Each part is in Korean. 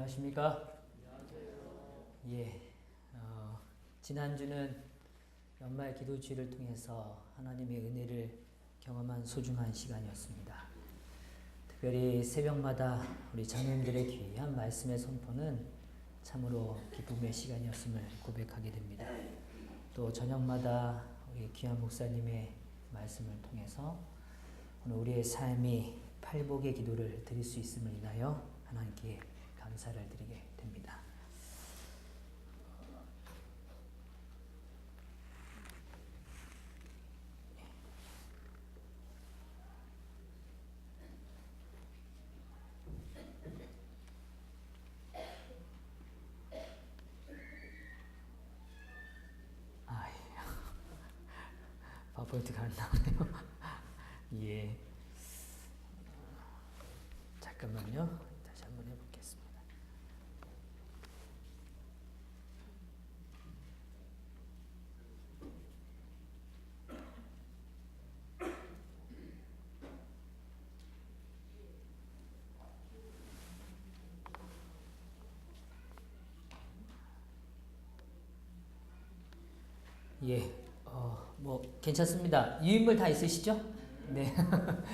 안녕하십니까? 예, 지난주는 연말 기도주의를 통해서 하나님의 은혜를 경험한 소중한 시간이었습니다. 특별히 새벽마다 우리 장로님들의 귀한 말씀의 선포는 참으로 기쁨의 시간이었음을 고백하게 됩니다. 또 저녁마다 우리 귀한 목사님의 말씀을 통해서 오늘 우리의 삶이 팔복의 기도를 드릴 수 있음을 인하여 하나님께 감사를 드리게 됩니다. 파워포인트가 안 나오네요. 예. 잠깐만요. 다시 한번 해보겠습니다. 예. 뭐 괜찮습니다. 유인물 다 있으시죠? 네.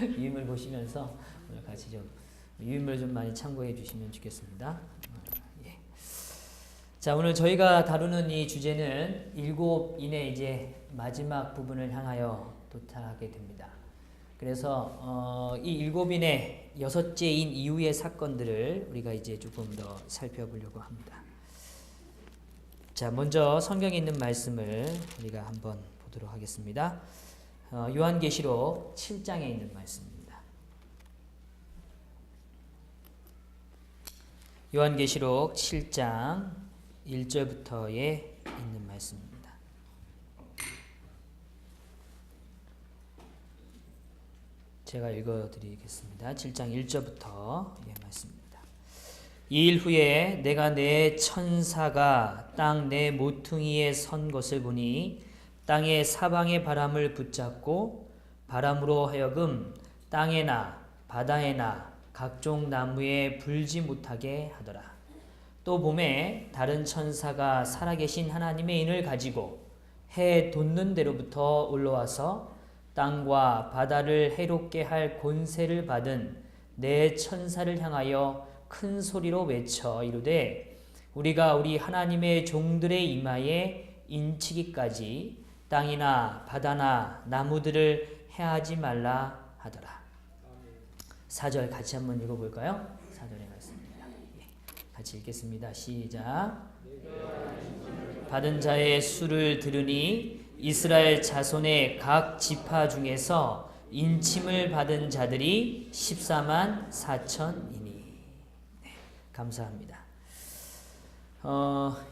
유인물 보시면서 오늘 같이 좀 유인물 좀 많이 참고해 주시면 좋겠습니다. 예. 자, 오늘 저희가 다루는 이 주제는 일곱인의 이제 마지막 부분을 향하여 도달하게 됩니다. 그래서 이 일곱인의 여섯째인 이후의 사건들을 우리가 이제 조금 더 살펴보려고 합니다. 자, 먼저 성경에 있는 말씀을 우리가 한번 보도록 하겠습니다. 요한계시록 7장에 있는 말씀입니다. 요한계시록 7장 1절부터에 있는 말씀입니다. 제가 읽어드리겠습니다. 7장 1절부터 말씀입니다. 이 일 후에 내가 내 천사가 땅 내 모퉁이에 선 것을 보니 땅의 사방의 바람을 붙잡고 바람으로 하여금 땅에나 바다에나 각종 나무에 불지 못하게 하더라. 또 봄에 다른 천사가 살아계신 하나님의 인을 가지고 해 돋는 데로부터 올라와서 땅과 바다를 해롭게 할 권세를 받은 내 천사를 향하여 큰 소리로 외쳐 이르되 우리가 우리 하나님의 종들의 이마에 인치기까지 땅이나 바다나 나무들을 해하지 말라 하더라. 4절 같이 한번 읽어볼까요? 4절의 말씀입니다. 같이 읽겠습니다. 시작. 받은 자의 수를 들으니 이스라엘 자손의 각 지파 중에서 인침을 받은 자들이 14만 4천이니. 감사합니다.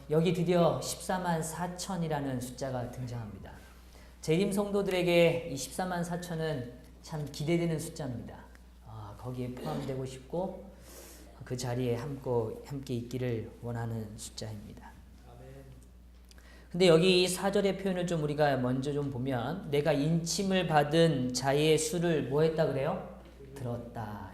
여기 드디어 14만 4천이라는 숫자가 등장합니다. 재림 성도들에게 이 14만 4천은 참 기대되는 숫자입니다. 거기에 포함되고 싶고 그 자리에 함께 있기를 원하는 숫자입니다. 근데 여기 4절의 표현을 좀 우리가 먼저 좀 보면 내가 인침을 받은 자의 수를 뭐 했다 그래요? 들었다.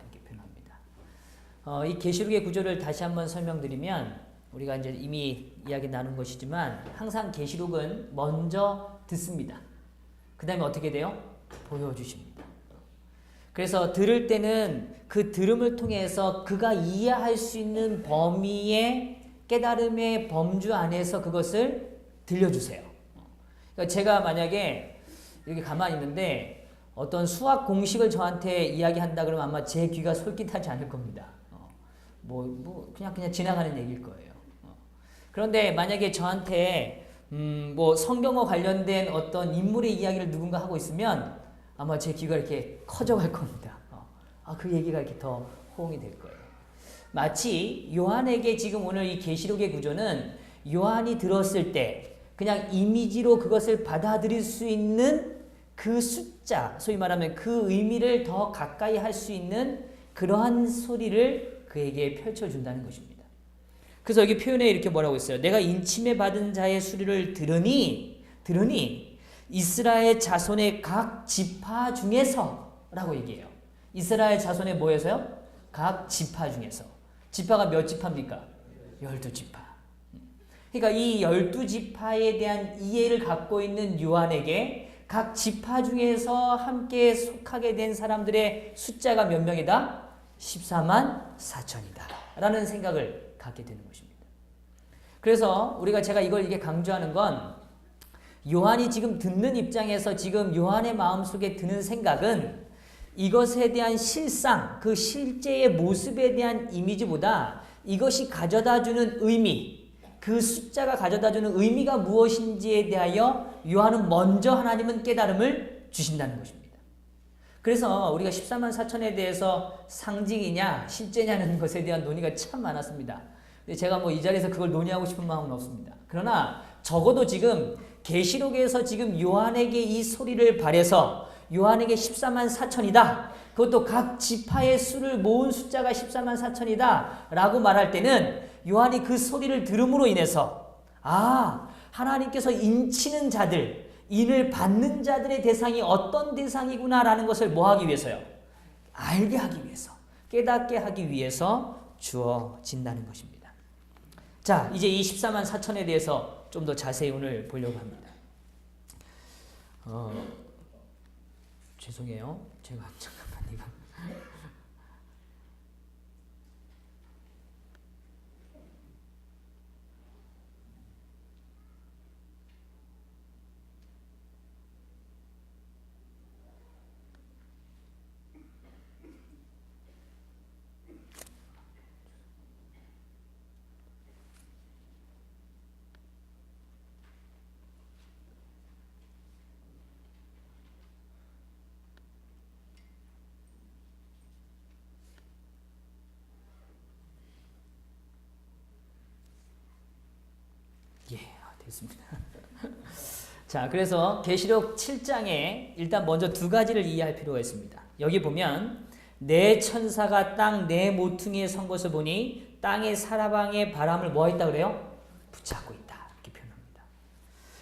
이 계시록의 구조를 다시 한번 설명드리면 우리가 이제 이미 이야기 나눈 것이지만 항상 계시록은 먼저 듣습니다. 그 다음에 어떻게 돼요? 보여주십니다. 그래서 들을 때는 그 들음을 통해서 그가 이해할 수 있는 범위의 깨달음의 범주 안에서 그것을 들려주세요. 그러니까 제가 만약에 이렇게 가만히 있는데 어떤 수학 공식을 저한테 이야기한다 그러면 아마 제 귀가 솔깃하지 않을 겁니다. 그냥 지나가는 얘기일 거예요. 그런데 만약에 저한테 성경과 관련된 어떤 인물의 이야기를 누군가 하고 있으면 아마 제 귀가 이렇게 커져갈 겁니다. 그 얘기가 이렇게 더 호응이 될 거예요. 마치 요한에게 지금 오늘 이 계시록의 구조는 요한이 들었을 때 그냥 이미지로 그것을 받아들일 수 있는 그 숫자, 소위 말하면 그 의미를 더 가까이 할 수 있는 그러한 소리를 그에게 펼쳐준다는 것입니다. 그래서 여기 표현에 이렇게 뭐라고 했어요? 내가 인침에 받은 자의 수리를 들으니 이스라엘 자손의 각 지파 중에서 라고 얘기해요. 이스라엘 자손의 뭐에서요? 각 지파 중에서. 지파가 몇 지파입니까? 12지파. 그러니까 이 12지파에 대한 이해를 갖고 있는 요한에게 각 지파 중에서 함께 속하게 된 사람들의 숫자가 몇 명이다? 14만 4천이다 라는 생각을 갖게 되는 것입니다. 그래서 제가 이걸 이렇게 강조하는 건 요한이 지금 듣는 입장에서 지금 요한의 마음속에 드는 생각은 이것에 대한 실상, 그 실제의 모습에 대한 이미지보다 이것이 가져다주는 의미, 그 숫자가 가져다주는 의미가 무엇인지에 대하여 요한은 먼저 하나님은 깨달음을 주신다는 것입니다. 그래서 우리가 14만 4천에 대해서 상징이냐 실제냐는 것에 대한 논의가 참 많았습니다. 근데 제가 이 자리에서 그걸 논의하고 싶은 마음은 없습니다. 그러나 적어도 지금 계시록에서 지금 요한에게 이 소리를 발해서 요한에게 14만 4천이다. 그것도 각 지파의 수를 모은 숫자가 14만 4천이다 라고 말할 때는 요한이 그 소리를 들음으로 인해서 하나님께서 인치는 자들, 인을 받는 자들의 대상이 어떤 대상이구나 라는 것을 뭐하기 위해서요? 알게 하기 위해서, 깨닫게 하기 위해서 주어진다는 것입니다. 자, 이제 이 14만 4천에 대해서 좀 더 자세히 오늘 보려고 합니다. 죄송해요. 제가 잠깐만 이거. 됐습니다. 자, 그래서 계시록 7장에 일단 먼저 두 가지를 이해할 필요가 있습니다. 여기 보면 내 천사가 땅 내 모퉁이에 선 것을 보니 땅의 사방의 바람을 뭐 했다 그래요? 붙잡고 있다. 이렇게 표현합니다.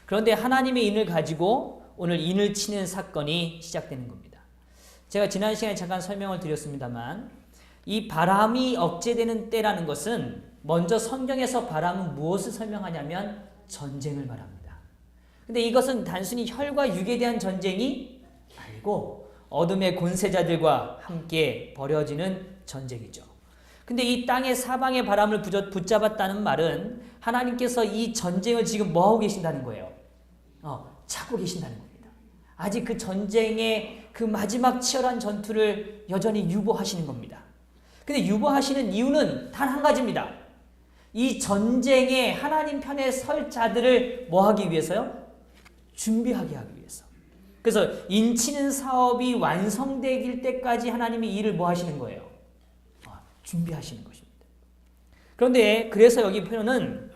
그런데 하나님의 인을 가지고 오늘 인을 치는 사건이 시작되는 겁니다. 제가 지난 시간에 잠깐 설명을 드렸습니다만 이 바람이 억제되는 때라는 것은 먼저 성경에서 바람은 무엇을 설명하냐면 전쟁을 말합니다. 근데 이것은 단순히 혈과 육에 대한 전쟁이 아니고 어둠의 권세자들과 함께 벌어지는 전쟁이죠. 근데 이 땅의 사방의 바람을 붙잡았다는 말은 하나님께서 이 전쟁을 지금 뭐하고 계신다는 거예요? 찾고 계신다는 겁니다. 아직 그 전쟁의 그 마지막 치열한 전투를 여전히 유보하시는 겁니다. 근데 유보하시는 이유는 단 한 가지입니다. 이 전쟁에 하나님 편에 설 자들을 뭐 하기 위해서요? 준비하게 하기 위해서. 그래서 인치는 사업이 완성되길 때까지 하나님이 일을 뭐 하시는 거예요? 준비하시는 것입니다. 그런데 그래서 여기 표현은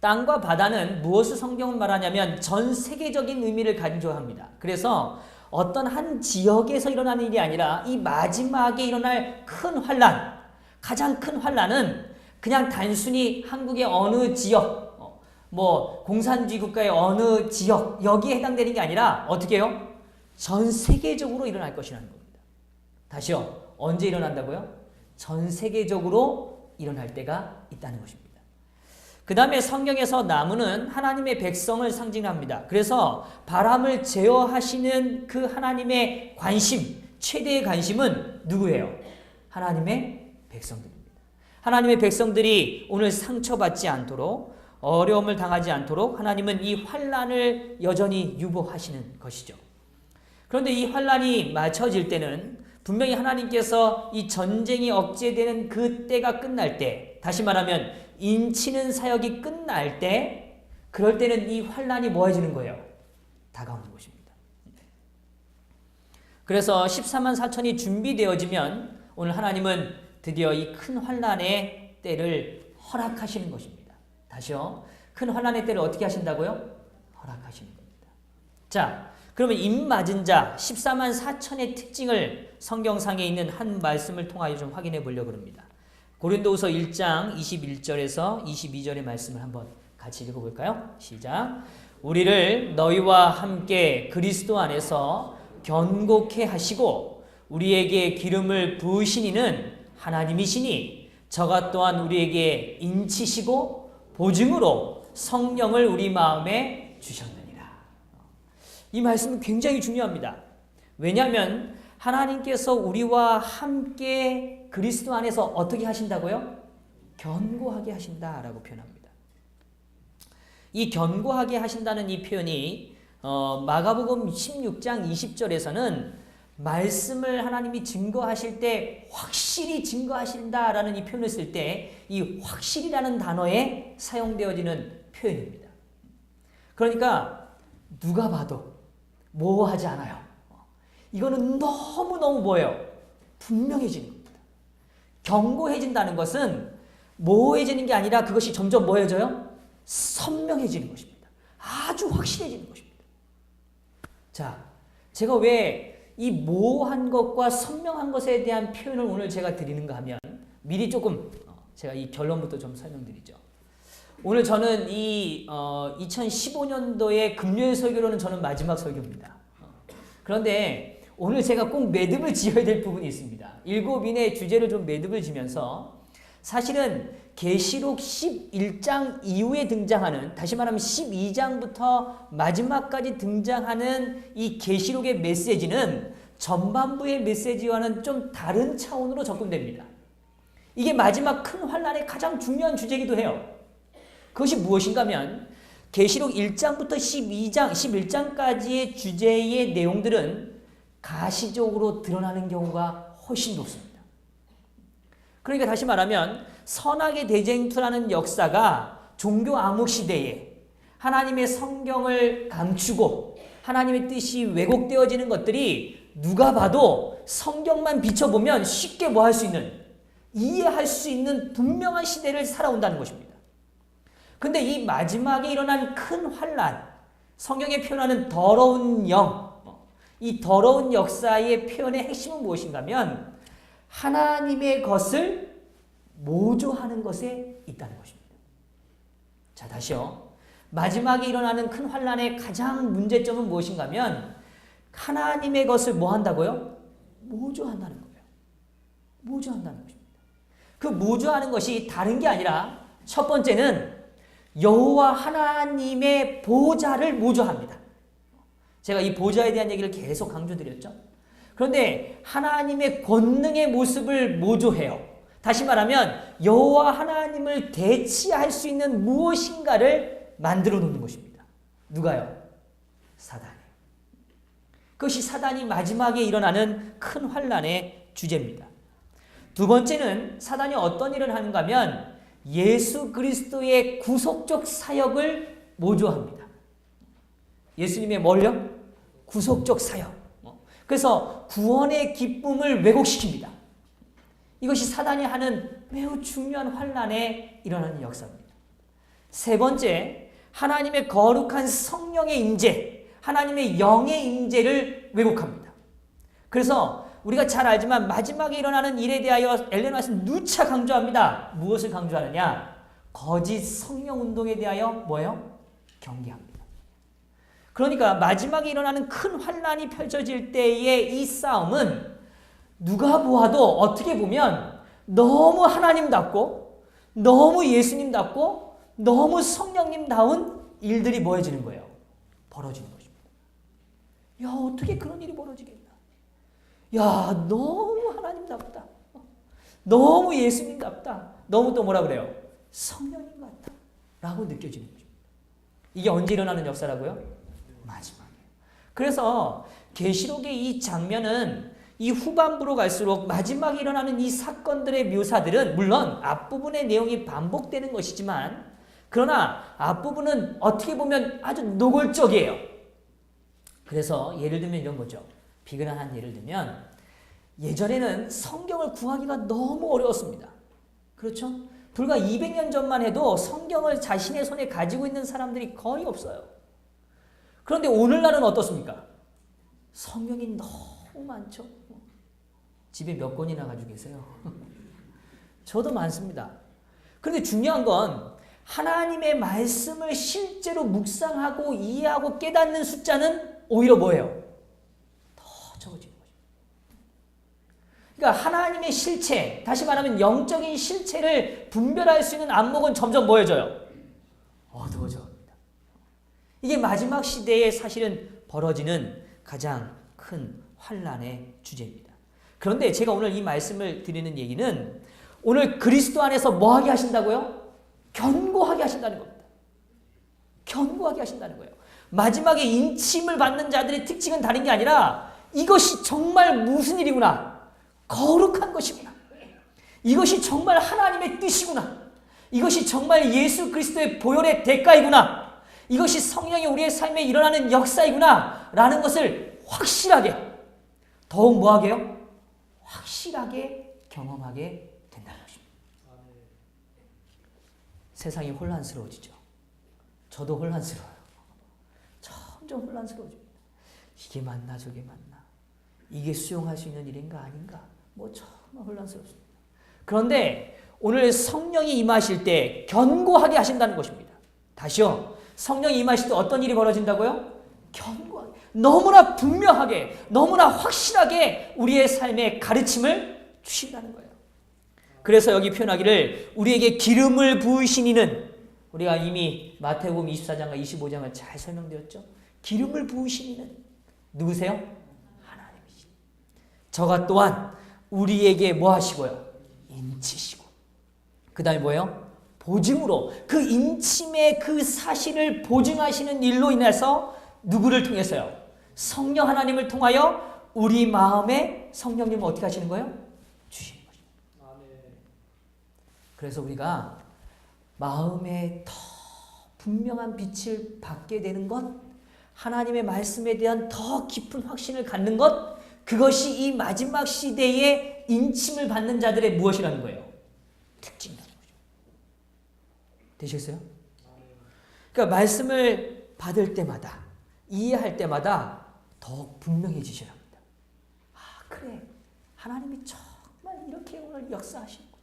땅과 바다는 무엇을 성경은 말하냐면 전 세계적인 의미를 간주합니다. 그래서 어떤 한 지역에서 일어나는 일이 아니라 이 마지막에 일어날 큰 환난, 가장 큰 환난은 그냥 단순히 한국의 어느 지역, 공산주의 국가의 어느 지역 여기에 해당되는 게 아니라 어떻게 해요? 전 세계적으로 일어날 것이라는 겁니다. 다시요. 언제 일어난다고요? 전 세계적으로 일어날 때가 있다는 것입니다. 그 다음에 성경에서 나무는 하나님의 백성을 상징합니다. 그래서 바람을 제어하시는 그 하나님의 관심, 최대의 관심은 누구예요? 하나님의 백성들입니다. 하나님의 백성들이 오늘 상처받지 않도록 어려움을 당하지 않도록 하나님은 이 환난을 여전히 유보하시는 것이죠. 그런데 이 환난이 맞춰질 때는 분명히 하나님께서 이 전쟁이 억제되는 그 때가 끝날 때, 다시 말하면 인치는 사역이 끝날 때, 그럴 때는 이 환난이 뭐해지는 거예요? 다가오는 것입니다. 그래서 14만 4천이 준비되어지면 오늘 하나님은 드디어 이 큰 환난의 때를 허락하시는 것입니다. 다시요. 큰 환난의 때를 어떻게 하신다고요? 허락하시는 겁니다. 자, 그러면 입맞은 자 14만 4천의 특징을 성경상에 있는 한 말씀을 통하여 좀 확인해 보려고 합니다. 고린도후서 1장 21절에서 22절의 말씀을 한번 같이 읽어볼까요? 시작. 우리를 너희와 함께 그리스도 안에서 견고케 하시고 우리에게 기름을 부으신 이는 하나님이시니 저가 또한 우리에게 인치시고 보증으로 성령을 우리 마음에 주셨느니라. 이 말씀은 굉장히 중요합니다. 왜냐하면 하나님께서 우리와 함께 그리스도 안에서 어떻게 하신다고요? 견고하게 하신다라고 표현합니다. 이 견고하게 하신다는 이 표현이 마가복음 16장 20절에서는 말씀을 하나님이 증거하실 때 확실히 증거하신다라는 이 표현을 쓸 때 이 확실이라는 단어에 사용되어지는 표현입니다. 그러니까 누가 봐도 모호하지 않아요. 이거는 너무너무 뭐예요? 분명해지는 겁니다. 견고해진다는 것은 모호해지는 게 아니라 그것이 점점 뭐해져요? 선명해지는 것입니다. 아주 확실해지는 것입니다. 자, 제가 왜 이 모호한 것과 선명한 것에 대한 표현을 오늘 제가 드리는가 하면 미리 조금 제가 이 결론부터 좀 설명드리죠. 오늘 저는 이 2015년도의 금요일 설교로는 저는 마지막 설교입니다. 그런데 오늘 제가 꼭 매듭을 지어야 될 부분이 있습니다. 7인의 주제를 좀 매듭을 지면서 사실은 계시록 11장 이후에 등장하는, 다시 말하면 12장부터 마지막까지 등장하는 이 계시록의 메시지는 전반부의 메시지와는 좀 다른 차원으로 접근됩니다. 이게 마지막 큰 환란의 가장 중요한 주제이기도 해요. 그것이 무엇인가 하면 계시록 1장부터 11장까지의 주제의 내용들은 가시적으로 드러나는 경우가 훨씬 높습니다. 그러니까 다시 말하면 선악의 대쟁투라는 역사가 종교 암흑 시대에 하나님의 성경을 감추고 하나님의 뜻이 왜곡되어지는 것들이 누가 봐도 성경만 비춰보면 쉽게 뭐 할 수 있는, 이해할 수 있는 분명한 시대를 살아온다는 것입니다. 근데 이 마지막에 일어난 큰 환란, 성경에 표현하는 더러운 영, 이 더러운 역사의 표현의 핵심은 무엇인가 하면 하나님의 것을 모조하는 것에 있다는 것입니다. 자, 다시요. 마지막에 일어나는 큰 환란의 가장 문제점은 무엇인가 하면 하나님의 것을 뭐 한다고요? 모조한다는 거예요. 모조한다는 것입니다. 그 모조하는 것이 다른 게 아니라 첫 번째는 여호와 하나님의 보좌를 모조합니다. 제가 이 보좌에 대한 얘기를 계속 강조드렸죠. 그런데 하나님의 권능의 모습을 모조해요. 다시 말하면 여호와 하나님을 대치할 수 있는 무엇인가를 만들어 놓는 것입니다. 누가요? 사단이. 그것이 사단이 마지막에 일어나는 큰 환란의 주제입니다. 두 번째는 사단이 어떤 일을 하는가 하면 예수 그리스도의 구속적 사역을 모조합니다. 예수님의 뭘요? 구속적 사역. 그래서 구원의 기쁨을 왜곡시킵니다. 이것이 사단이 하는 매우 중요한 환란에 일어나는 역사입니다. 세 번째, 하나님의 거룩한 성령의 임재, 하나님의 영의 임재를 왜곡합니다. 그래서 우리가 잘 알지만 마지막에 일어나는 일에 대하여 엘렌 화이트는 누차 강조합니다. 무엇을 강조하느냐? 거짓 성령 운동에 대하여 뭐예요? 경계합니다. 그러니까 마지막에 일어나는 큰 환란이 펼쳐질 때의 이 싸움은 누가 보아도 어떻게 보면 너무 하나님답고 너무 예수님답고 너무 성령님다운 일들이 뭐해지는 거예요? 벌어지는 것입니다. 야, 어떻게 그런 일이 벌어지겠나? 야, 너무 하나님답다. 너무 예수님답다. 너무 또 뭐라 그래요? 성령님 같다. 라고 느껴지는 것입니다. 이게 언제 일어나는 역사라고요? 마지막이에요. 그래서 계시록의 이 장면은 이 후반부로 갈수록 마지막에 일어나는 이 사건들의 묘사들은 물론 앞부분의 내용이 반복되는 것이지만 그러나 앞부분은 어떻게 보면 아주 노골적이에요. 그래서 예를 들면 이런 거죠. 비근한 예를 들면 예전에는 성경을 구하기가 너무 어려웠습니다. 그렇죠? 불과 200년 전만 해도 성경을 자신의 손에 가지고 있는 사람들이 거의 없어요. 그런데 오늘날은 어떻습니까? 성경이 너무 많죠. 집에 몇 권이나 가지고 계세요? 저도 많습니다. 그런데 중요한 건 하나님의 말씀을 실제로 묵상하고 이해하고 깨닫는 숫자는 오히려 뭐예요? 더 적어지는 거죠. 그러니까 하나님의 실체, 다시 말하면 영적인 실체를 분별할 수 있는 안목은 점점 뭐해져요? 어두워져 갑니다. 이게 마지막 시대에 사실은 벌어지는 가장 큰 환란의 주제입니다. 그런데 제가 오늘 이 말씀을 드리는 얘기는 오늘 그리스도 안에서 뭐 하게 하신다고요? 견고하게 하신다는 겁니다. 견고하게 하신다는 거예요. 마지막에 인침을 받는 자들의 특징은 다른 게 아니라 이것이 정말 무슨 일이구나. 거룩한 것이구나. 이것이 정말 하나님의 뜻이구나. 이것이 정말 예수 그리스도의 보혈의 대가이구나. 이것이 성령이 우리의 삶에 일어나는 역사이구나. 라는 것을 확실하게, 더욱 뭐하게요? 확실하게 경험하게 된다는 것입니다. 세상이 혼란스러워지죠. 저도 혼란스러워요. 점점 혼란스러워집니다. 이게 맞나 저게 맞나. 이게 수용할 수 있는 일인가 아닌가. 정말 혼란스럽습니다. 그런데 오늘 성령이 임하실 때 견고하게 하신다는 것입니다. 다시요. 성령이 임하실 때 어떤 일이 벌어진다고요? 견고하게. 너무나 분명하게, 너무나 확실하게 우리의 삶에 가르침을 주신다는 거예요. 그래서 여기 표현하기를 우리에게 기름을 부으신 이는, 우리가 이미 마태복음 24장과 25장을 잘 설명드렸죠. 기름을 부으신 이는 누구세요? 하나님이시. 저가 또한 우리에게 뭐 하시고요? 인치시고. 그 다음에 뭐예요? 보증으로, 그 인침의 그 사실을 보증하시는 일로 인해서 누구를 통해서요? 성령 하나님을 통하여 우리 마음에 성령님을 어떻게 하시는 거예요? 주시는 거죠. 그래서 우리가 마음에 더 분명한 빛을 받게 되는 것, 하나님의 말씀에 대한 더 깊은 확신을 갖는 것, 그것이 이 마지막 시대에 인침을 받는 자들의 무엇이라는 거예요? 특징이라는 거죠. 되시겠어요? 그러니까 말씀을 받을 때마다, 이해할 때마다 더욱 분명해지셔야 합니다. 아, 그래. 하나님이 정말 이렇게 오늘 역사하시는구나.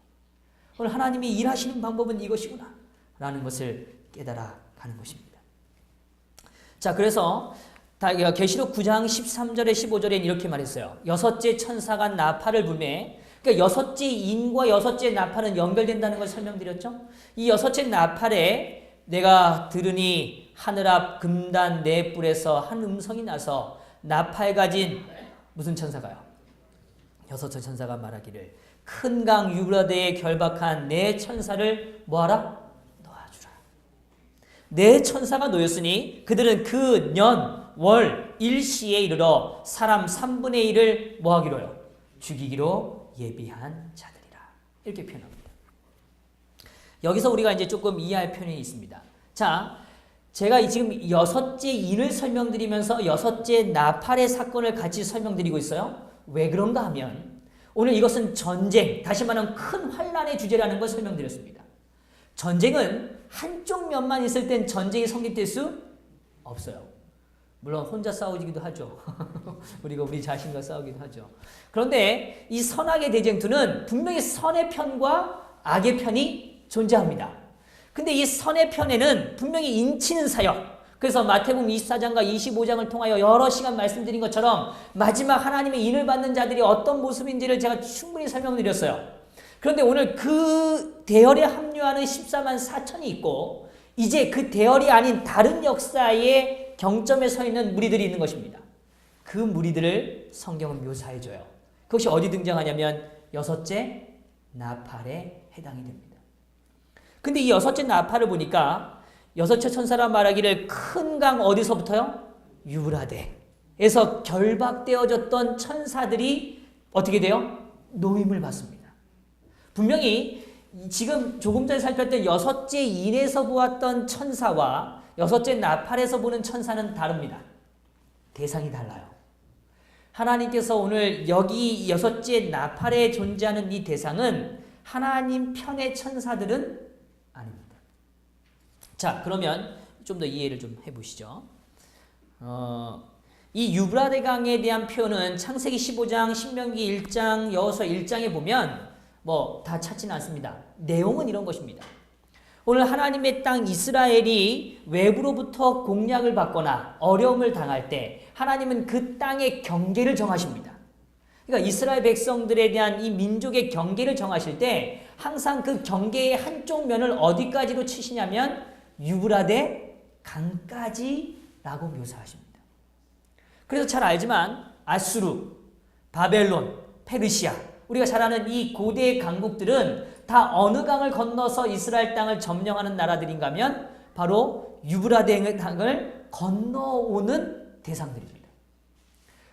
오늘 하나님이 일하시는 방법은 이것이구나. 라는 것을 깨달아 가는 것입니다. 자, 그래서 계시록 9장 13절에 15절에 이렇게 말했어요. 여섯째 천사가 나팔을 불매. 그러니까 여섯째 인과 여섯째 나팔은 연결된다는 걸 설명드렸죠. 이 여섯째 나팔에 내가 들으니 하늘 앞 금단 네 뿔에서 한 음성이 나서 나팔 가진 무슨 천사가요? 여섯째 천사가 말하기를 큰 강 유브라데에 결박한 네 천사를 뭐하라? 놓아주라. 네 천사가 놓였으니 그들은 그 년, 월, 일시에 이르러 사람 3분의 1을 뭐하기로요? 죽이기로 예비한 자들이라. 이렇게 표현합니다. 여기서 우리가 이제 조금 이해할 표현이 있습니다. 자, 제가 지금 여섯째 인을 설명드리면서 여섯째 나팔의 사건을 같이 설명드리고 있어요. 왜 그런가 하면 오늘 이것은 전쟁, 다시 말하면 큰 환란의 주제라는 걸 설명드렸습니다. 전쟁은 한쪽 면만 있을 땐 전쟁이 성립될 수 없어요. 물론 혼자 싸우기도 하죠. 우리가 우리 자신과 싸우기도 하죠. 그런데 이 선악의 대쟁투는 분명히 선의 편과 악의 편이 존재합니다. 근데 이 선의 편에는 분명히 인치는 사역, 그래서 마태복음 24장과 25장을 통하여 여러 시간 말씀드린 것처럼 마지막 하나님의 인을 받는 자들이 어떤 모습인지를 제가 충분히 설명드렸어요. 그런데 오늘 그 대열에 합류하는 14만 4천이 있고 이제 그 대열이 아닌 다른 역사의 경점에 서 있는 무리들이 있는 것입니다. 그 무리들을 성경은 묘사해줘요. 그것이 어디 등장하냐면 여섯째 나팔에 해당이 됩니다. 근데 이 여섯째 나팔을 보니까 여섯째 천사라 말하기를 큰 강 어디서부터요? 유브라데에서 결박되어졌던 천사들이 어떻게 돼요? 노임을 받습니다. 분명히 지금 조금 전에 살폈던 여섯째 인에서 보았던 천사와 여섯째 나팔에서 보는 천사는 다릅니다. 대상이 달라요. 하나님께서 오늘 여기 여섯째 나팔에 존재하는 이 대상은 하나님 편의 천사들은 아닙니다. 자, 그러면 좀 더 이해를 좀 해보시죠. 이 유브라데 강에 대한 표현은 창세기 15장, 신명기 1장, 여호수아 1장에 보면 뭐 다 찾지는 않습니다. 내용은 이런 것입니다. 오늘 하나님의 땅 이스라엘이 외부로부터 공략을 받거나 어려움을 당할 때 하나님은 그 땅의 경계를 정하십니다. 그러니까 이스라엘 백성들에 대한 이 민족의 경계를 정하실 때 항상 그 경계의 한쪽 면을 어디까지로 치시냐면 유브라데 강까지라고 묘사하십니다. 그래서 잘 알지만 아수르, 바벨론, 페르시아, 우리가 잘 아는 이 고대 강국들은 다 어느 강을 건너서 이스라엘 땅을 점령하는 나라들인가 하면 바로 유브라데 강을 건너오는 대상들입니다.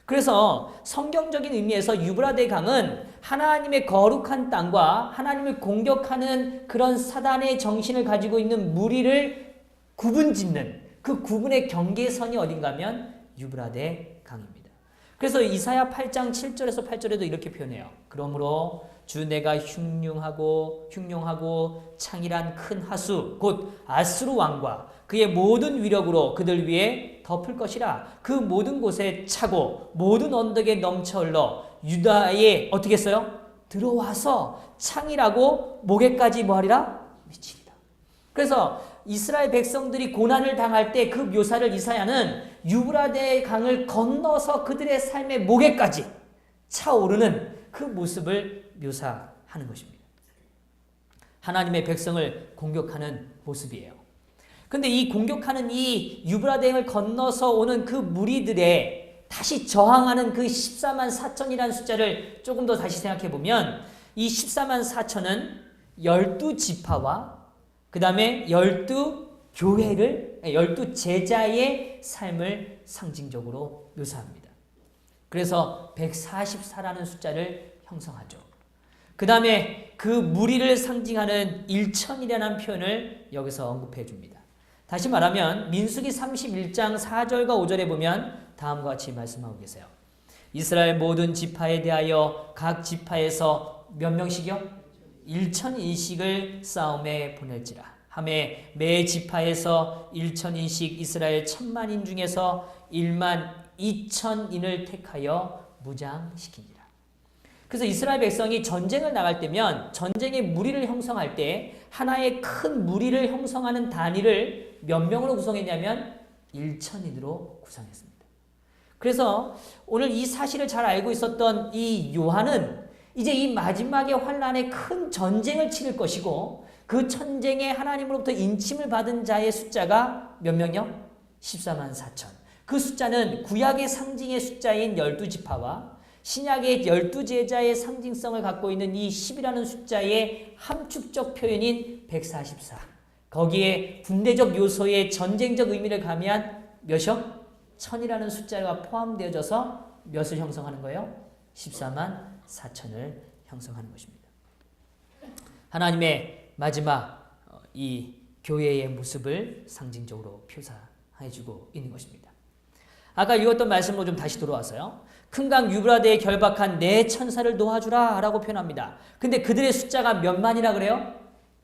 그래서 성경적인 의미에서 유브라데 강은 하나님의 거룩한 땅과 하나님을 공격하는 그런 사단의 정신을 가지고 있는 무리를 구분짓는 그 구분의 경계선이 어딘가 하면 유브라데 강입니다. 그래서 이사야 8장 7절에서 8절에도 이렇게 표현해요. 그러므로 주 내가 흉룡하고 창일한 큰 하수 곧 아수르 왕과 그의 모든 위력으로 그들 위에 덮을 것이라. 그 모든 곳에 차고 모든 언덕에 넘쳐 흘러 유다에 어떻게 했어요? 들어와서 창일하고 목에까지 뭐하리라? 미치리라. 그래서 이스라엘 백성들이 고난을 당할 때 그 묘사를 이사야는 유브라데 강을 건너서 그들의 삶의 목에까지 차오르는 그 모습을 묘사하는 것입니다. 하나님의 백성을 공격하는 모습이에요. 근데 이 공격하는 이 유브라데강을 건너서 오는 그 무리들의 다시 저항하는 그 14만 4천이라는 숫자를 조금 더 다시 생각해 보면 이 14만 4천은 12지파와 그 다음에 12교회를 12제자의 삶을 상징적으로 묘사합니다. 그래서 144라는 숫자를 형성하죠. 그 다음에 그 무리를 상징하는 1000이라는 표현을 여기서 언급해 줍니다. 다시 말하면 민수기 31장 4절과 5절에 보면 다음과 같이 말씀하고 계세요. 이스라엘 모든 지파에 대하여 각 지파에서 몇 명씩이요? 1000인씩을 싸움에 보낼지라. 하매 매 지파에서 1000인씩 이스라엘 1000만인 중에서 1만 2천인을 택하여 무장시키니라. 그래서 이스라엘 백성이 전쟁을 나갈 때면 전쟁의 무리를 형성할 때 하나의 큰 무리를 형성하는 단위를 몇 명으로 구성했냐면 1000인으로 구성했습니다. 그래서 오늘 이 사실을 잘 알고 있었던 이 요한은 이제 이 마지막의 환란에 큰 전쟁을 치를 것이고 그 전쟁에 하나님으로부터 인침을 받은 자의 숫자가 몇 명이요? 14만 4천. 그 숫자는 구약의 상징의 숫자인 12지파와 신약의 12제자의 상징성을 갖고 있는 이 10이라는 숫자의 함축적 표현인 144. 거기에 군대적 요소의 전쟁적 의미를 가미한 몇이요? 1000이라는 숫자가 포함되어져서 몇을 형성하는 거예요? 14만 4천을 형성하는 것입니다. 하나님의 마지막 이 교회의 모습을 상징적으로 표사해주고 있는 것입니다. 아까 읽었던 말씀으로 좀 다시 돌아와서요. 큰 강 유브라데에 결박한 내 천사를 놓아주라 라고 표현합니다. 근데 그들의 숫자가 몇 만이라 그래요?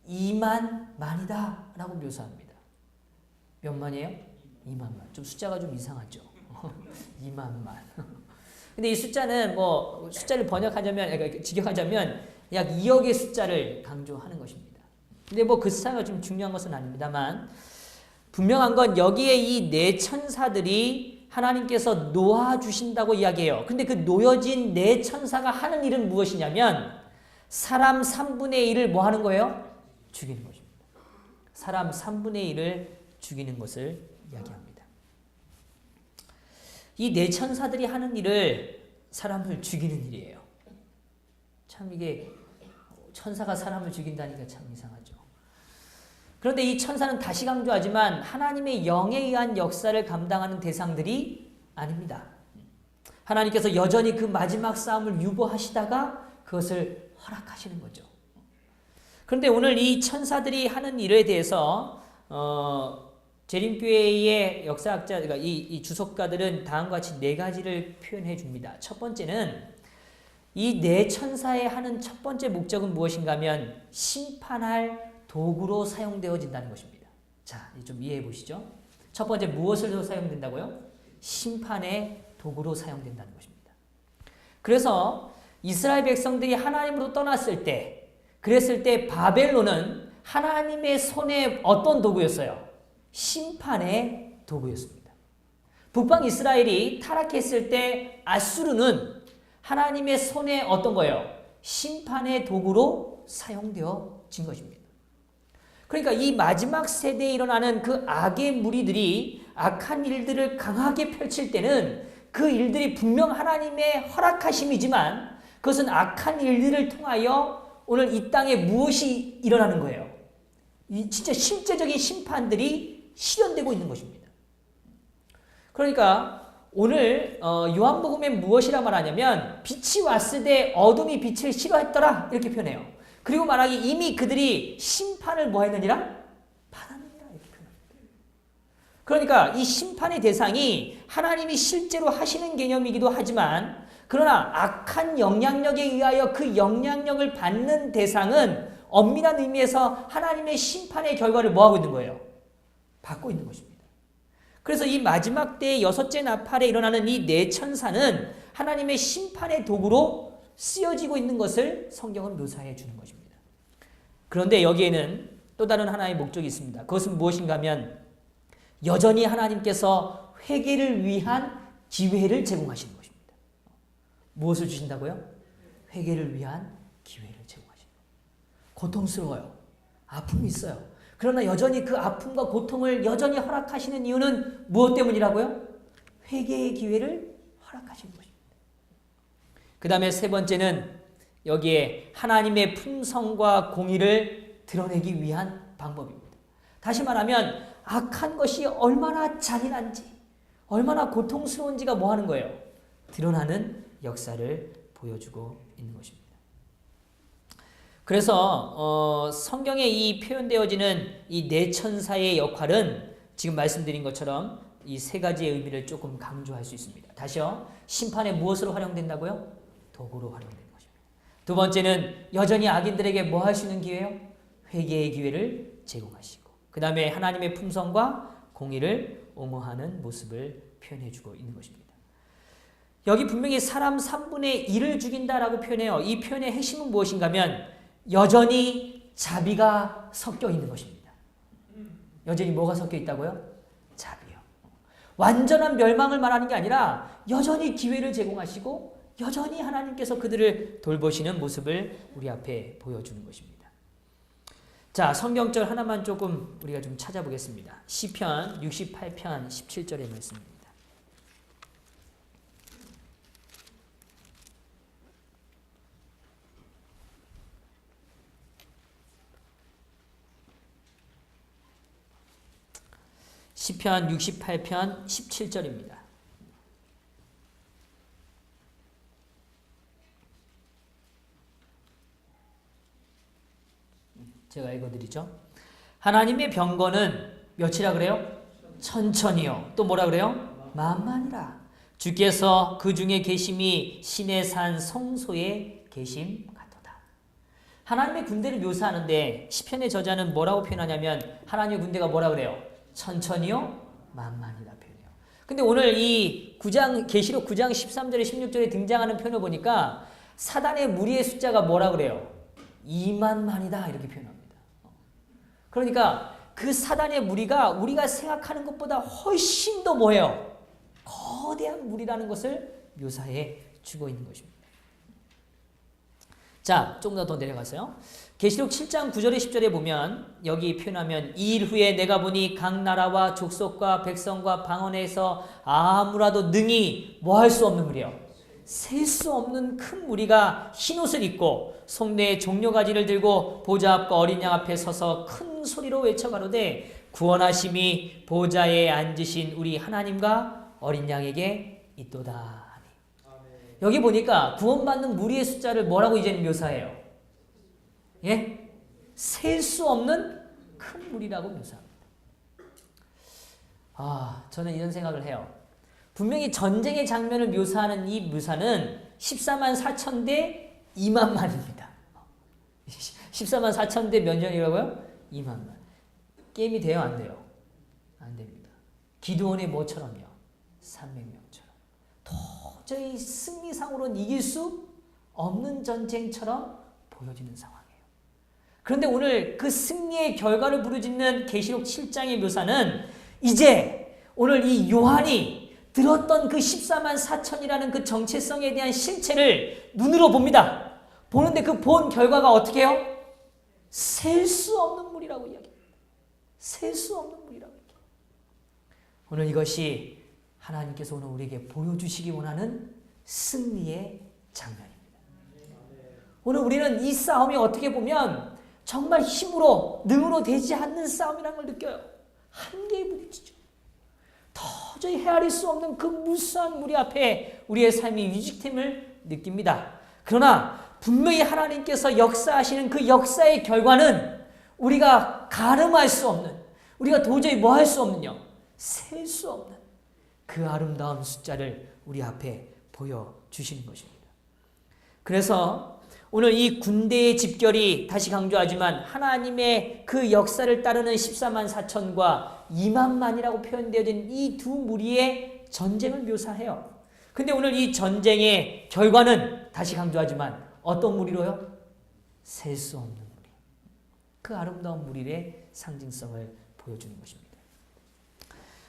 2만 만이다 라고 묘사합니다. 몇 만이에요? 2만 만. 좀 숫자가 좀 이상하죠. 2만 만. 근데 이 숫자는 뭐 숫자를 번역하자면 직역하자면 약 2억의 숫자를 강조하는 것입니다. 근데 뭐 그 숫자가 좀 중요한 것은 아닙니다만 분명한 건 여기에 이 네 천사들이 하나님께서 놓아주신다고 이야기해요. 근데 그 놓여진 네 천사가 하는 일은 무엇이냐면 사람 3분의 1을 뭐 하는 거예요? 죽이는 것입니다. 사람 3분의 1을 죽이는 것을 이야기합니다. 이 네 천사들이 하는 일을 사람을 죽이는 일이에요. 참 이게 천사가 사람을 죽인다니까 참 이상하죠. 그런데 이 천사는 다시 강조하지만 하나님의 영에 의한 역사를 감당하는 대상들이 아닙니다. 하나님께서 여전히 그 마지막 싸움을 유보하시다가 그것을 허락하시는 거죠. 그런데 오늘 이 천사들이 하는 일에 대해서 재림교회의 역사학자, 그러니까 이 주석가들은 다음과 같이 네 가지를 표현해 줍니다. 첫 번째는 이 네 천사의 하는 첫 번째 목적은 무엇인가 하면 심판할 도구로 사용되어진다는 것입니다. 자, 좀 이해해 보시죠. 첫 번째 무엇으로 사용된다고요? 심판의 도구로 사용된다는 것입니다. 그래서 이스라엘 백성들이 하나님으로 떠났을 때, 그랬을 때 바벨론은 하나님의 손에 어떤 도구였어요? 심판의 도구였습니다. 북방 이스라엘이 타락했을 때 아수르는 하나님의 손에 어떤 거예요? 심판의 도구로 사용되어진 것입니다. 그러니까 이 마지막 세대에 일어나는 그 악의 무리들이 악한 일들을 강하게 펼칠 때는 그 일들이 분명 하나님의 허락하심이지만 그것은 악한 일들을 통하여 오늘 이 땅에 무엇이 일어나는 거예요? 이 진짜 실제적인 심판들이 실현되고 있는 것입니다. 그러니까 오늘 요한복음에 무엇이라 말하냐면 빛이 왔을 때 어둠이 빛을 싫어했더라 이렇게 표현해요. 그리고 말하기 이미 그들이 심판을 뭐 했느니라? 받았느니라 이렇게 표현합니다. 그러니까 이 심판의 대상이 하나님이 실제로 하시는 개념이기도 하지만 그러나 악한 영향력에 의하여 그 영향력을 받는 대상은 엄밀한 의미에서 하나님의 심판의 결과를 뭐하고 있는 거예요? 받고 있는 것입니다. 그래서 이 마지막 때의 여섯째 나팔에 일어나는 이 네 천사는 하나님의 심판의 도구로 쓰여지고 있는 것을 성경은 묘사해 주는 것입니다. 그런데 여기에는 또 다른 하나의 목적이 있습니다. 그것은 무엇인가 하면 여전히 하나님께서 회개를 위한 기회를 제공하시는 것입니다. 무엇을 주신다고요? 회개를 위한 기회를 제공하시는 거예요. 고통스러워요. 아픔이 있어요. 그러나 여전히 그 아픔과 고통을 여전히 허락하시는 이유는 무엇 때문이라고요? 회개의 기회를 허락하시는 것입니다. 그 다음에 세 번째는 여기에 하나님의 품성과 공의를 드러내기 위한 방법입니다. 다시 말하면 악한 것이 얼마나 잔인한지 얼마나 고통스러운지가 뭐 하는 거예요? 드러나는 역사를 보여주고 있는 것입니다. 그래서 성경에 이 표현되어지는 이 네 천사의 역할은 지금 말씀드린 것처럼 이 세 가지의 의미를 조금 강조할 수 있습니다. 다시요. 심판에 무엇으로 활용된다고요? 도구로 활용되는 것입니다. 두 번째는 여전히 악인들에게 뭐 할 수 있는 기회요? 회개의 기회를 제공하시고 그 다음에 하나님의 품성과 공의를 옹호하는 모습을 표현해주고 있는 것입니다. 여기 분명히 사람 3분의 1을 죽인다라고 표현해요. 이 표현의 핵심은 무엇인가 하면 여전히 자비가 섞여 있는 것입니다. 여전히 뭐가 섞여 있다고요? 자비요. 완전한 멸망을 말하는 게 아니라 여전히 기회를 제공하시고 여전히 하나님께서 그들을 돌보시는 모습을 우리 앞에 보여주는 것입니다. 자, 성경절 하나만 조금 우리가 좀 찾아보겠습니다. 시편 68편 17절의 말씀입니다. 시편 68편 17절입니다. 제가 읽어드리죠. 하나님의 병거는 몇이라 그래요? 천천히요. 또 뭐라 그래요? 만만이라. 주께서 그 중에 계심이 신의 산 성소에 계심 같도다. 하나님의 군대를 묘사하는데 시편의 저자는 뭐라고 표현하냐면 하나님의 군대가 뭐라 그래요? 천천히요? 만만이라 표현해요. 근데 오늘 이 계시록 9장 13절에 16절에 등장하는 표현을 보니까 사단의 무리의 숫자가 뭐라 그래요? 2만만이다 이렇게 표현합니다. 그러니까 그 사단의 무리가 우리가 생각하는 것보다 훨씬 더 뭐예요? 거대한 무리라는 것을 묘사해 주고 있는 것입니다. 자, 조금 더 내려가서요. 계시록 7장 9절에 10절에 보면 여기 표현하면 이 일 후에 내가 보니 각 나라와 족속과 백성과 방언에서 아무라도 능히 뭐 할 수 없는 무리요. 셀 수 없는 큰 무리가 흰옷을 입고 성내에 종려가지를 들고 보좌 앞과 어린 양 앞에 서서 큰 소리로 외쳐가로되 구원하심이 보좌에 앉으신 우리 하나님과 어린 양에게 있도다. 여기 보니까 구원받는 무리의 숫자를 뭐라고 이제는 묘사해요? 예? 셀 수 없는 큰 무리라고 묘사합니다. 저는 이런 생각을 해요. 분명히 전쟁의 장면을 묘사하는 이 묘사는 14만 4천 대 2만만입니다. 14만 4천 대 몇 년이라고요? 2만만. 게임이 돼요? 안 돼요? 안 됩니다. 기드온의 뭐처럼요? 300명처럼. 도저히 승리상으로는 이길 수 없는 전쟁처럼 보여지는 상황이에요. 그런데 오늘 그 승리의 결과를 부르짖는 계시록 7장의 묘사는 이제 오늘 이 요한이 들었던 그 14만 4천이라는 그 정체성에 대한 실체를 눈으로 봅니다. 보는데 그 본 결과가 어떻게 해요? 셀 수 없는 물이라고 이야기합니다. 셀 수 없는 물이라고 이야기합니다. 오늘 이것이 하나님께서 오늘 우리에게 보여주시기 원하는 승리의 장면입니다. 오늘 우리는 이 싸움이 어떻게 보면 정말 힘으로 능으로 되지 않는 싸움이라는 걸 느껴요. 한계에 부딪히죠. 도저히 헤아릴 수 없는 그 무수한 무리 앞에 우리의 삶이 위축됨을 느낍니다. 그러나 분명히 하나님께서 역사하시는 그 역사의 결과는 우리가 가늠할 수 없는, 우리가 도저히 뭐 할 수 없는요, 셀 수 없는 그 아름다운 숫자를 우리 앞에 보여주시는 것입니다. 그래서 오늘 이 군대의 집결이, 다시 강조하지만 하나님의 그 역사를 따르는 14만 4천과 2만만이라고 표현되어진 이 두 무리의 전쟁을 묘사해요. 근데 오늘 이 전쟁의 결과는, 다시 강조하지만 어떤 무리로요? 셀 수 없는 무리. 그 아름다운 무리의 상징성을 보여주는 것입니다.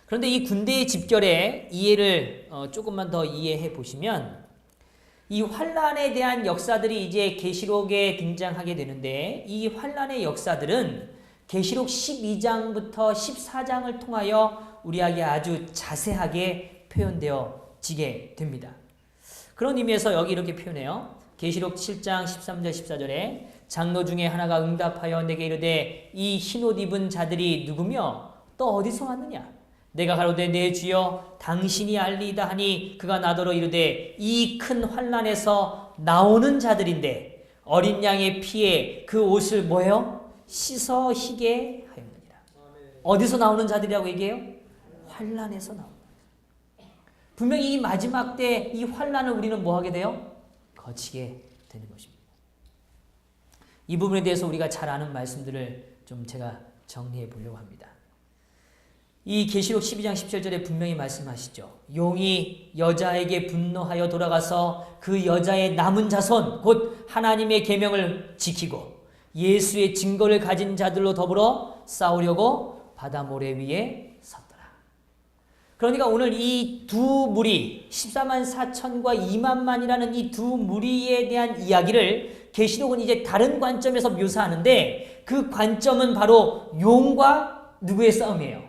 그런데 이 군대의 집결의 이해를 조금만 더 이해해 보시면, 이 환란에 대한 역사들이 이제 계시록에 등장하게 되는데, 이 환란의 역사들은 계시록 12장부터 14장을 통하여 우리에게 아주 자세하게 표현되어지게 됩니다. 그런 의미에서 여기 이렇게 표현해요. 계시록 7장 13절 14절에 장로 중에 하나가 응답하여 내게 이르되 이 흰옷 입은 자들이 누구며 또 어디서 왔느냐? 내가 가로되 내 주여 당신이 알리이다 하니 그가 나더러 이르되 이 큰 환난에서 나오는 자들인데 어린 양의 피에 그 옷을 뭐예요? 씻어 희게 하였느니라. 어디서 나오는 자들이라고 얘기해요? 환난에서 나오는 자들. 분명히 이 마지막 때 이 환난을 우리는 뭐 하게 돼요? 거치게 되는 것입니다. 이 부분에 대해서 우리가 잘 아는 말씀들을 좀 제가 정리해 보려고 합니다. 이 계시록 12장 17절에 분명히 말씀하시죠. 용이 여자에게 분노하여 돌아가서 그 여자의 남은 자손 곧 하나님의 계명을 지키고 예수의 증거를 가진 자들로 더불어 싸우려고 바다 모래 위에 섰더라. 그러니까 오늘 이 두 무리 14만 4천과 2만만이라는 이 두 무리에 대한 이야기를 계시록은 이제 다른 관점에서 묘사하는데, 그 관점은 바로 용과 누구의 싸움이에요?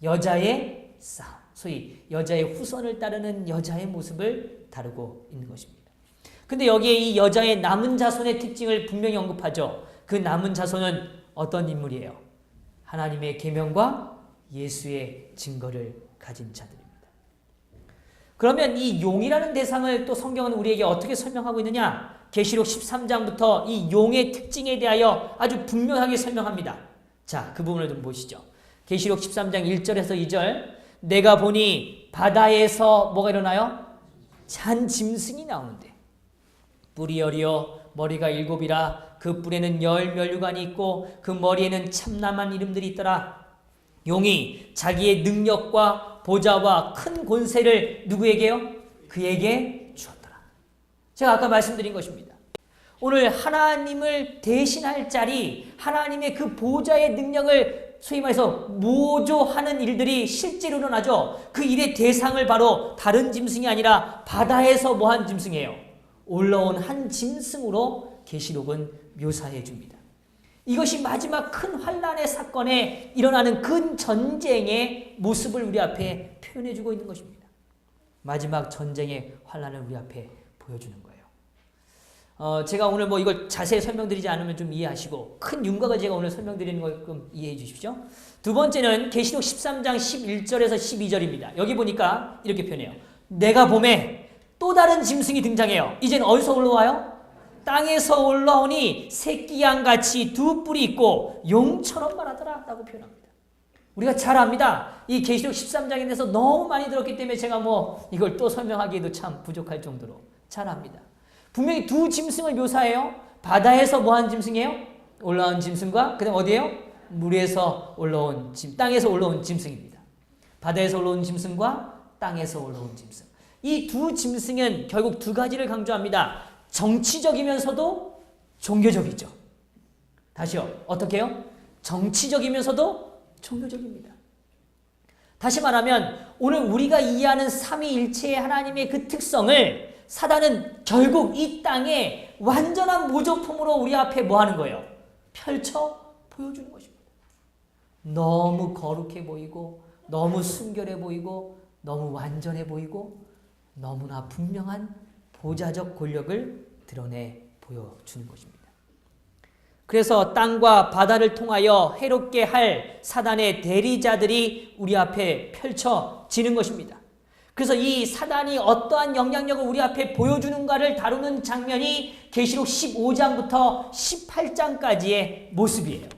여자의 싸움. 소위 여자의 후손을 따르는 여자의 모습을 다루고 있는 것입니다. 근데 여기에 이 여자의 남은 자손의 특징을 분명히 언급하죠. 그 남은 자손은 어떤 인물이에요? 하나님의 계명과 예수의 증거를 가진 자들입니다. 그러면 이 용이라는 대상을 또 성경은 우리에게 어떻게 설명하고 있느냐? 계시록 13장부터 이 용의 특징에 대하여 아주 분명하게 설명합니다. 자, 그 부분을 좀 보시죠. 계시록 13장 1절에서 2절, 내가 보니 바다에서 뭐가 일어나요? 잔 짐승이 나오는데 뿔이 여리어 머리가 7이라 그 뿔에는 10면류관이 있고 그 머리에는 참남한 이름들이 있더라. 용이 자기의 능력과 보좌와 큰 권세를 누구에게요? 그에게 주었더라. 제가 아까 말씀드린 것입니다. 오늘 하나님을 대신할 자리, 하나님의 그 보좌의 능력을 소위 말해서 모조하는 일들이 실제로 일어나죠. 그 일의 대상을 바로 다른 짐승이 아니라 바다에서 뭐한 짐승이에요? 올라온 한 짐승으로 계시록은 묘사해 줍니다. 이것이 마지막 큰 환란의 사건에 일어나는 큰 전쟁의 모습을 우리 앞에 표현해 주고 있는 것입니다. 마지막 전쟁의 환란을 우리 앞에 보여주는 거예요. 제가 오늘 뭐 이걸 자세히 설명드리지 않으면 좀 이해하시고, 큰 윤곽을 제가 오늘 설명드리는 걸 좀 이해해 주십시오. 두 번째는 계시록 13장 11절에서 12절입니다. 여기 보니까 이렇게 표현해요. 내가 봄에 또 다른 짐승이 등장해요. 이제는 어디서 올라와요? 땅에서 올라오니 새끼 양같이 두 뿔이 있고 용처럼 말하더라 라고 표현합니다. 우리가 잘 압니다. 이 계시록 13장에 대해서 너무 많이 들었기 때문에 제가 뭐 이걸 또 설명하기에도 참 부족할 정도로 잘 압니다. 분명히 두 짐승을 묘사해요. 바다에서 뭐한 짐승이에요? 올라온 짐승과 그 다음 어디에요? 물에서 올라온 땅에서 올라온 짐승입니다. 바다에서 올라온 짐승과 땅에서 올라온 짐승. 이 두 짐승은 결국 두 가지를 강조합니다. 정치적이면서도 종교적이죠. 다시요. 어떻게 해요? 정치적이면서도 종교적입니다. 다시 말하면 오늘 우리가 이해하는 삼위일체의 하나님의 그 특성을 사단은 결국 이 땅에 완전한 모조품으로 우리 앞에 뭐 하는 거예요? 펼쳐 보여주는 것입니다. 너무 거룩해 보이고 너무 순결해 보이고 너무 완전해 보이고 너무나 분명한 보좌적 권력을 드러내 보여주는 것입니다. 그래서 땅과 바다를 통하여 해롭게 할 사단의 대리자들이 우리 앞에 펼쳐지는 것입니다. 그래서 이 사단이 어떠한 영향력을 우리 앞에 보여주는가를 다루는 장면이 계시록 15장부터 18장까지의 모습이에요.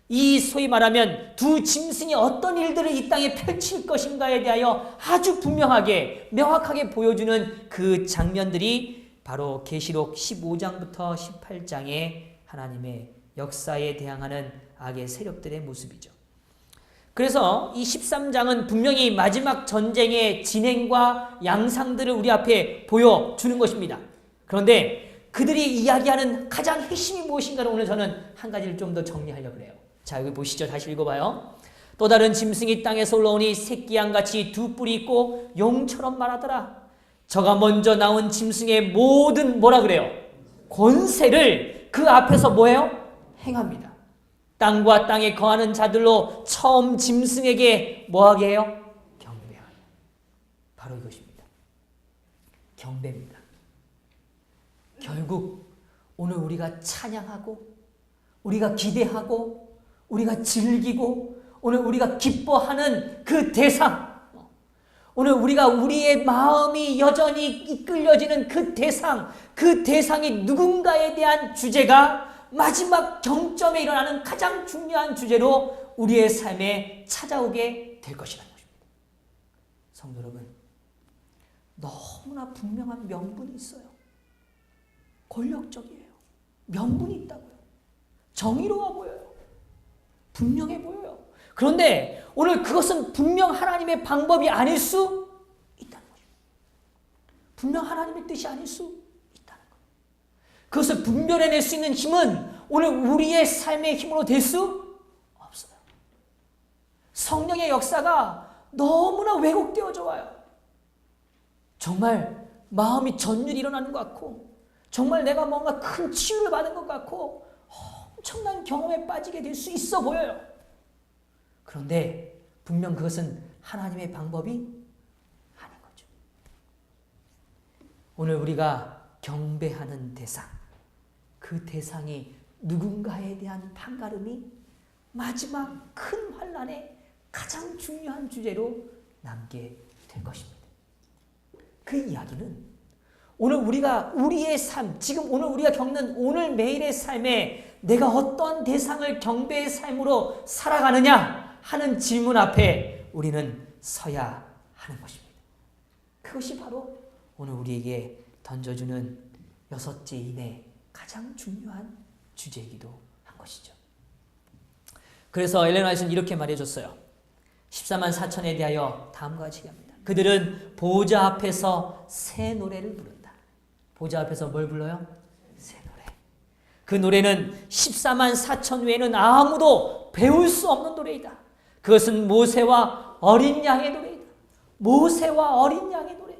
이 소위 말하면 두 짐승이 어떤 일들을 이 땅에 펼칠 것인가에 대하여 아주 분명하게 명확하게 보여주는 그 장면들이 바로 계시록 15장부터 18장의 하나님의 역사에 대항하는 악의 세력들의 모습이죠. 그래서 이 13장은 분명히 마지막 전쟁의 진행과 양상들을 우리 앞에 보여주는 것입니다. 그런데 그들이 이야기하는 가장 핵심이 무엇인가를 오늘 저는 한 가지를 좀 더 정리하려고 해요. 자, 여기 보시죠. 다시 읽어봐요. 또 다른 짐승이 땅에서 올라오니 새끼 양같이 두 뿔이 있고 용처럼 말하더라. 저가 먼저 나온 짐승의 모든 뭐라 그래요? 권세를 그 앞에서 뭐예요? 행합니다. 땅과 땅에 거하는 자들로 처음 짐승에게 뭐하게 해요? 경배하라. 바로 이것입니다. 경배입니다. 결국 오늘 우리가 찬양하고 우리가 기대하고 우리가 즐기고 오늘 우리가 기뻐하는 그 대상, 오늘 우리가 우리의 마음이 여전히 이끌려지는 그 대상, 그 대상이 누군가에 대한 주제가 마지막 경점에 일어나는 가장 중요한 주제로 우리의 삶에 찾아오게 될 것이라는 것입니다. 성도 여러분, 너무나 분명한 명분이 있어요. 권력적이에요. 명분이 있다고요. 정의로워 보여요. 분명해 보여요. 그런데 오늘 그것은 분명 하나님의 방법이 아닐 수 있다는 거죠. 분명 하나님의 뜻이 아닐 수 있다는 거예요. 그것을 분별해낼 수 있는 힘은 오늘 우리의 삶의 힘으로 될 수 없어요. 성령의 역사가 너무나 왜곡되어져 와요. 정말 마음이 전율이 일어나는 것 같고 정말 내가 뭔가 큰 치유를 받은 것 같고 엄청난 경험에 빠지게 될 수 있어 보여요. 그런데 분명 그것은 하나님의 방법이 아닌 거죠. 오늘 우리가 경배하는 대상, 그 대상이 누군가에 대한 판가름이 마지막 큰 환난의 가장 중요한 주제로 남게 될 것입니다. 그 이야기는 오늘 우리가 우리의 삶, 지금 오늘 우리가 겪는 오늘 매일의 삶에 내가 어떤 대상을 경배의 삶으로 살아가느냐 하는 질문 앞에 우리는 서야 하는 것입니다. 그것이 바로 오늘 우리에게 던져주는 6째 인의 가장 중요한 주제이기도 한 것이죠. 그래서 엘렌 화이트는 이렇게 말해줬어요. 14만 4천에 대하여 다음과 같이 얘기합니다. 그들은 보좌 앞에서 새 노래를 부른다. 보좌 앞에서 뭘 불러요? 새 노래. 그 노래는 14만 4천 외에는 아무도 배울 수 없는 노래이다. 그것은 모세와 어린 양의 노래이다. 모세와 어린 양의 노래.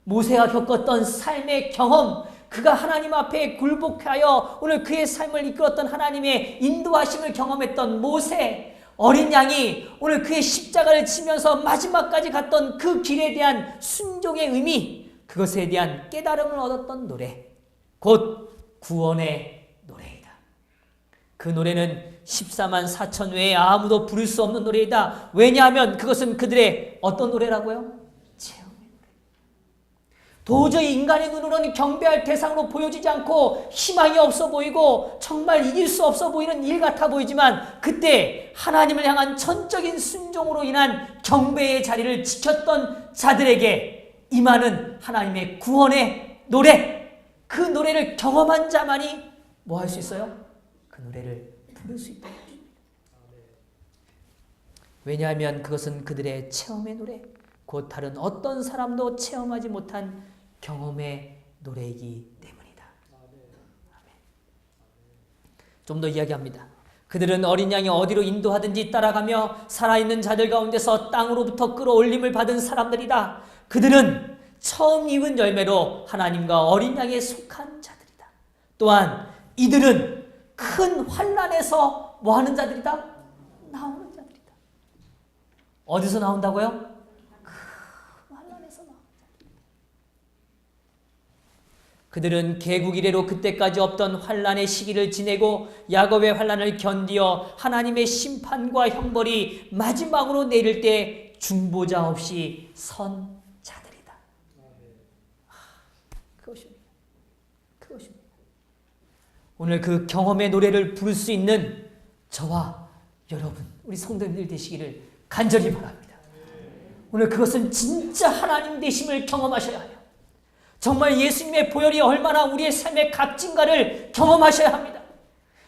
모세가 겪었던 삶의 경험, 그가 하나님 앞에 굴복하여 오늘 그의 삶을 이끌었던 하나님의 인도하심을 경험했던 모세, 어린 양이 오늘 그의 십자가를 지면서 마지막까지 갔던 그 길에 대한 순종의 의미, 그것에 대한 깨달음을 얻었던 노래, 곧 구원의 노래이다. 그 노래는 14만 4천 외에 아무도 부를 수 없는 노래이다. 왜냐하면 그것은 그들의 어떤 노래라고요? 체험의 노래. 도저히 인간의 눈으로는 경배할 대상으로 보여지지 않고 희망이 없어 보이고 정말 이길 수 없어 보이는 일 같아 보이지만 그때 하나님을 향한 전적인 순종으로 인한 경배의 자리를 지켰던 자들에게 임하는 하나님의 구원의 노래, 그 노래를 경험한 자만이 뭐 할 수 있어요? 그 노래를 부를 수 있다는 것입니다. 왜냐하면 그것은 그들의 체험의 노래, 곧 다른 어떤 사람도 체험하지 못한 경험의 노래이기 때문이다. 좀 더 이야기합니다. 그들은 어린 양이 어디로 인도하든지 따라가며 살아있는 자들 가운데서 땅으로부터 끌어올림을 받은 사람들이다. 그들은 처음 입은 열매로 하나님과 어린 양에 속한 자들이다. 또한 이들은 큰 환난에서 뭐하는 자들이다? 나오는 자들이다. 어디서 나온다고요? 큰 환난에서 나오는 자들이다. 그들은 개국 이래로 그때까지 없던 환난의 시기를 지내고 야곱의 환난을 견디어 하나님의 심판과 형벌이 마지막으로 내릴 때 중보자 없이 선 자들이다. 그것입니다. 그것입니다. 오늘 그 경험의 노래를 부를 수 있는 저와 여러분, 우리 성도님들 되시기를 간절히 바랍니다. 오늘 그것은 진짜 하나님 되심을 경험하셔야 해요. 정말 예수님의 보혈이 얼마나 우리의 삶의 값진가를 경험하셔야 합니다.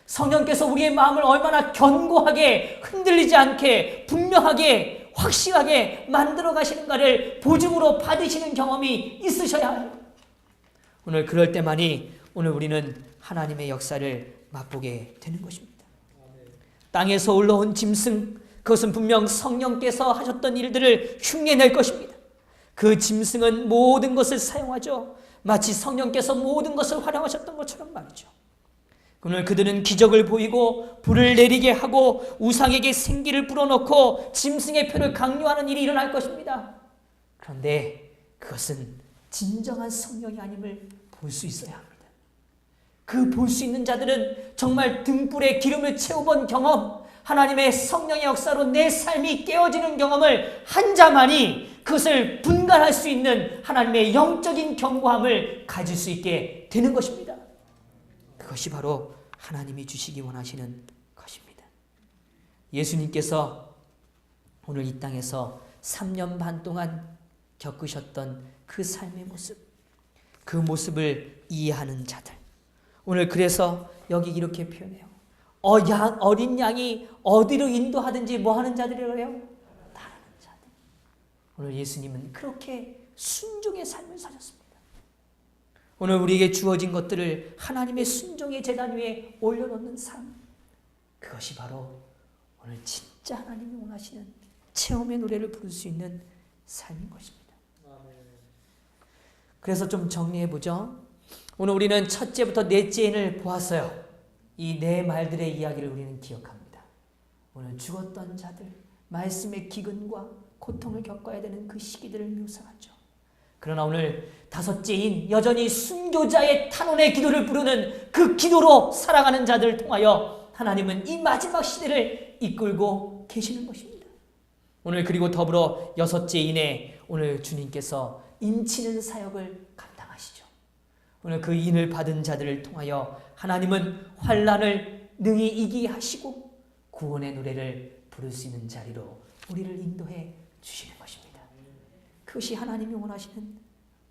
성령께서 우리의 마음을 얼마나 견고하게 흔들리지 않게 분명하게 확실하게 만들어 가시는가를 보증으로 받으시는 경험이 있으셔야 해요. 오늘 그럴 때만이 오늘 우리는 하나님의 역사를 맛보게 되는 것입니다. 땅에서 올라온 짐승, 그것은 분명 성령께서 하셨던 일들을 흉내낼 것입니다. 그 짐승은 모든 것을 사용하죠. 마치 성령께서 모든 것을 활용하셨던 것처럼 말이죠. 오늘 그들은 기적을 보이고 불을 내리게 하고 우상에게 생기를 불어넣고 짐승의 표를 강요하는 일이 일어날 것입니다. 그런데 그것은 진정한 성령이 아님을 볼 수 있어야 합니다. 그 볼 수 있는 자들은 정말 등불에 기름을 채워본 경험, 하나님의 성령의 역사로 내 삶이 깨어지는 경험을 한 자만이 그것을 분간할 수 있는 하나님의 영적인 견고함을 가질 수 있게 되는 것입니다. 그것이 바로 하나님이 주시기 원하시는 것입니다. 예수님께서 오늘 이 땅에서 3년 반 동안 겪으셨던 그 삶의 모습, 그 모습을 이해하는 자들. 오늘 그래서 여기 이렇게 표현해요. 어린 양이 어디로 인도하든지 뭐 하는 자들이래요? 따르는 자들. 오늘 예수님은 그렇게 순종의 삶을 사셨습니다. 오늘 우리에게 주어진 것들을 하나님의 순종의 제단 위에 올려놓는 삶. 그것이 바로 오늘 진짜 하나님이 원하시는 체험의 노래를 부를 수 있는 삶인 것입니다. 그래서 좀 정리해보죠. 오늘 우리는 첫째부터 넷째인을 보았어요. 이 네 말들의 이야기를 우리는 기억합니다. 오늘 죽었던 자들, 말씀의 기근과 고통을 겪어야 되는 그 시기들을 묘사하죠. 그러나 오늘 다섯째인 여전히 순교자의 탄원의 기도를 부르는 그 기도로 살아가는 자들을 통하여 하나님은 이 마지막 시대를 이끌고 계시는 것입니다. 오늘 그리고 더불어 여섯째인에 오늘 주님께서 인치는 사역을 감당하시죠. 오늘 그 인을 받은 자들을 통하여 하나님은 환난을 능히 이기게 하시고 구원의 노래를 부를 수 있는 자리로 우리를 인도해 주시는 것입니다. 그것이 하나님이 원하시는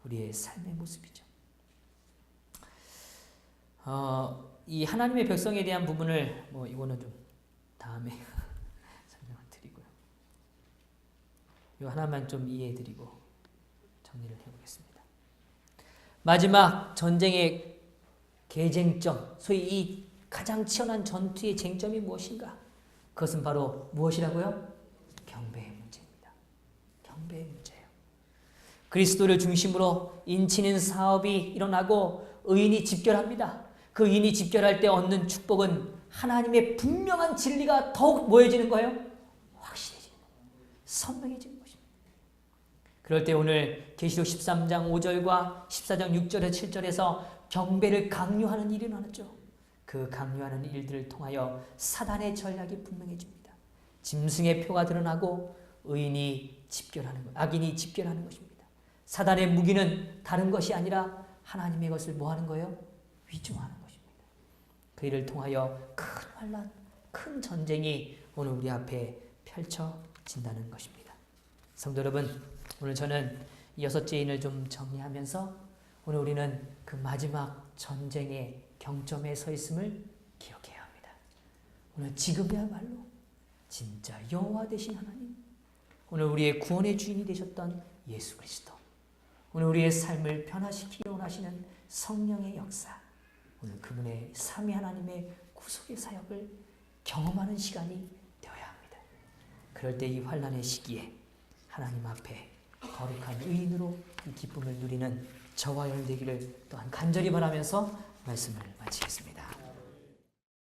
우리의 삶의 모습이죠. 이 하나님의 백성에 대한 부분을 이거는 좀 다음에 설명을 드리고요. 이 하나만 좀 이해해드리고 정리를 해보겠습니다. 마지막 전쟁의 계쟁점, 소위 이 가장 치열한 전투의 쟁점이 무엇인가? 그것은 바로 무엇이라고요? 경배의 문제입니다. 경배의 문제예요. 그리스도를 중심으로 인치는 사업이 일어나고 의인이 집결합니다. 그 의인이 집결할 때 얻는 축복은 하나님의 분명한 진리가 더욱 뭐해지는 거예요? 확실해지는 거예요. 선명해지는 것입니다. 그럴 때 오늘 계시록 13장 5절과 14장 6절에 7절에서 경배를 강요하는 일이 일어났죠. 그 강요하는 일들을 통하여 사단의 전략이 분명해집니다. 짐승의 표가 드러나고 의인이 집결하는 것, 악인이 집결하는 것입니다. 사단의 무기는 다른 것이 아니라 하나님의 것을 뭐 하는 거예요? 위조하는 것입니다. 그 일을 통하여 큰 환난, 큰 전쟁이 오늘 우리 앞에 펼쳐진다는 것입니다. 성도 여러분, 오늘 저는 여섯째 인을 좀 정리하면서 오늘 우리는 그 마지막 전쟁의 경점에 서 있음을 기억해야 합니다. 오늘 지금이야말로 진짜 여호와 되신 하나님, 오늘 우리의 구원의 주인이 되셨던 예수 그리스도, 오늘 우리의 삶을 변화시키기 원하시는 성령의 역사, 오늘 그분의 삼위 하나님의 구속의 사역을 경험하는 시간이 되어야 합니다. 그럴 때 이 환난의 시기에 하나님 앞에 거룩한 의인으로 이 기쁨을 누리는 저와 여러분 되기를 또한 간절히 바라면서 말씀을 마치겠습니다.